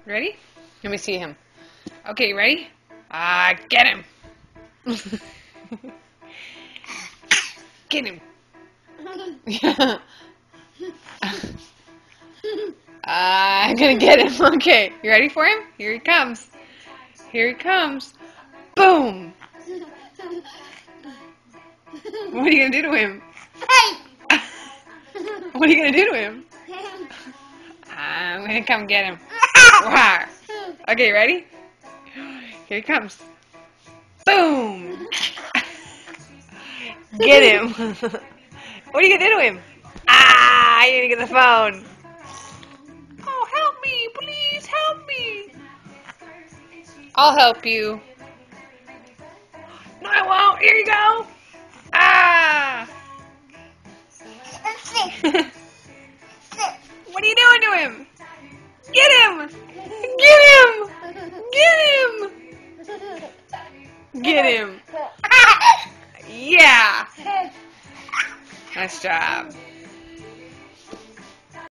Ready? Let me see him. Okay, ready? Get him. Get him. I'm gonna get him. Okay, you ready for him? Here he comes. Here he comes. Boom! What are you gonna do to him? What are you gonna do to him? I'm gonna come get him. Wow. Okay, ready? Here he comes. Boom! Get him. What are you gonna do to him? You're gonna get the phone. Oh, help me, please help me. I'll help you. No, I won't. Here you go. What are you doing to him? Get him! Get him! Get him! Get him! Yeah! Nice job.